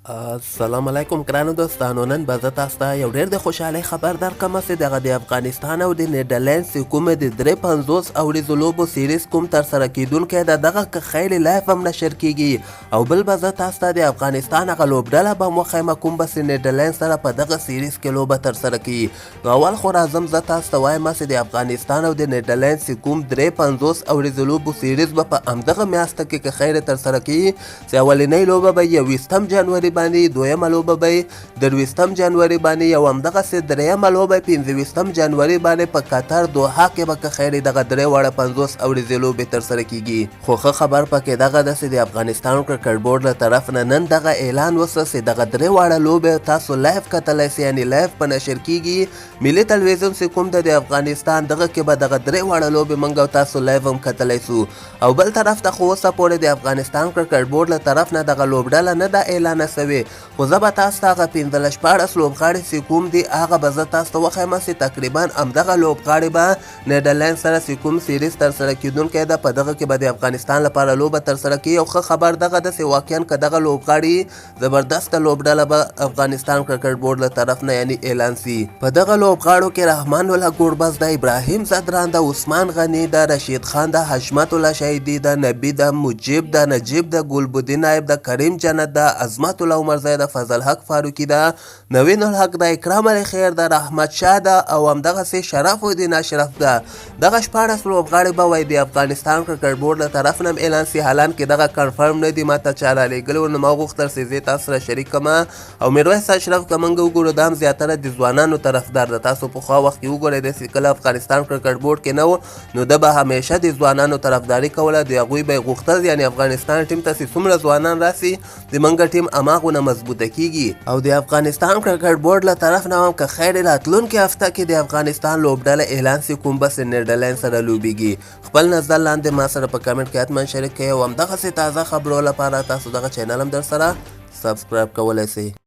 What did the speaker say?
السلام علیکم ګرانو دوستانو. نن به زه تاسو ته یو ډېر د خوشحالۍ خبر درکړم چې دغه د افغانستان او د نیدرلینډز چې کومه د 350 اوریزو لوبو سیریز کوم ترسره کیدونکی ده دغه که خیلی لایف هم نشر کیږي او بل به زه تاسو ته د افغانستان هغه لوبډله به وښیم کوم به چې نیدرلینډ سره په دغه سیریز کې لوبه ترسره کوي. نو اول خو راځم زه تاسو ته وایم چې د افغانستان او د نیدرلینډز چې کوم 350 اوریزو لوبو سیریز به په همدغه میاشته کې که خیر ترسره کوي چې اولنۍ لوبه به 21 جنوري باندې، دویمه لوبه به 23 جنوري باندې، یو همدغسې دریمه لوبه 25 جنوري باندې په قطر دوحه کې به که خیر دغه درې واړه 50 اوریزې لوبې ترسره کیږي. خو ښه خبر پکې دغه ده چې د افغانستان کرکټ بورډ له طرف نه نن دغه اعلان وسه چې دغه درې واړه لوبې تاسو لایف کتلی سئ، یعنې لایف په نشر کیږي. ملي تلویزیون چې کوم د افغانستان دغه کې به دغه درې واړه لوبې موږ او تاسو لایف هم کتلی سو. او بل طرف ته خو اوسه پورې د افغانستان کرکټ بورډ له طرف نه دغه لوبډله نه ده اعلانه سوې، خو زه به تاسو ته هغه 15-14 لوبغاړي چې کوم دي هغه به زه تاسو ته وښیم چې تقریبا همدغه لوبغاړي به نیدرلینډ سره چې کوم سیریز ترسره کیدونکی ده په دغه کې به د افغانستان لپاره لوبه ترسره کوي. او ښه خبر دغه ده چې واقعا که دغه لوبغاړي زبردسته لوبډله به افغانستان کرکټ بورډ له طرف نه یعنې اعلان سي. په دغه لوبغاړو کې رحمان الله ګوربز ده، ابراهیم ځدران ده، عثمان غني ده، رشید خان ده، حشمت الله شهیدي ده، نبی ده، مجیب ده، نجیب ده، ګلبدین نایب ده، کریم جنت ده، عظمت الله عمرزی ده، فضل حق فاروقي ده، نوین الحق ده، اکرام علی خیر ده، رحمت شاه ده او همدغسې شرف الدین اشرف ده. دغه 14 لوبغاړي به وایي د افغانستان کرکټ بورډ له طرف نه هم اعلان سي. حالانکې دغه کنفرم نه دي، ماته چا رالیږلي وو، نو ما غوښتل چې زه تاسو سره شریک کړم. او میرویس اشرف که موږ وګورو دا هم زیاتره د ځوانانو طرفدار ده. تاسو پخوا وخت کې وګورئ دی چې کله افغانستان کرکټ بورډ کې نه و نو ده به همیشه د ځوانانو طرفداري کوله، د هغوی به یې غوښتل یعنې افغانستان ټیم ته چې څومره ځوانان راسي زموږ ټیم هماغونه مضبوطه کیږي. او د افغانستان کرکټ بورډ له طرف نه هم که خیر راتلونکې هفته کې د افغانستان لوبډله اعلان سي کوم بس نیدرلینډ سره لوبیږي. خپل نظر لاندې ما سره په کمنټ کې حتما شریک کړئ او همدغسې تازه خبرو لپاره تاسو دغه چینل هم در سره سبسکرایب کولی سئ.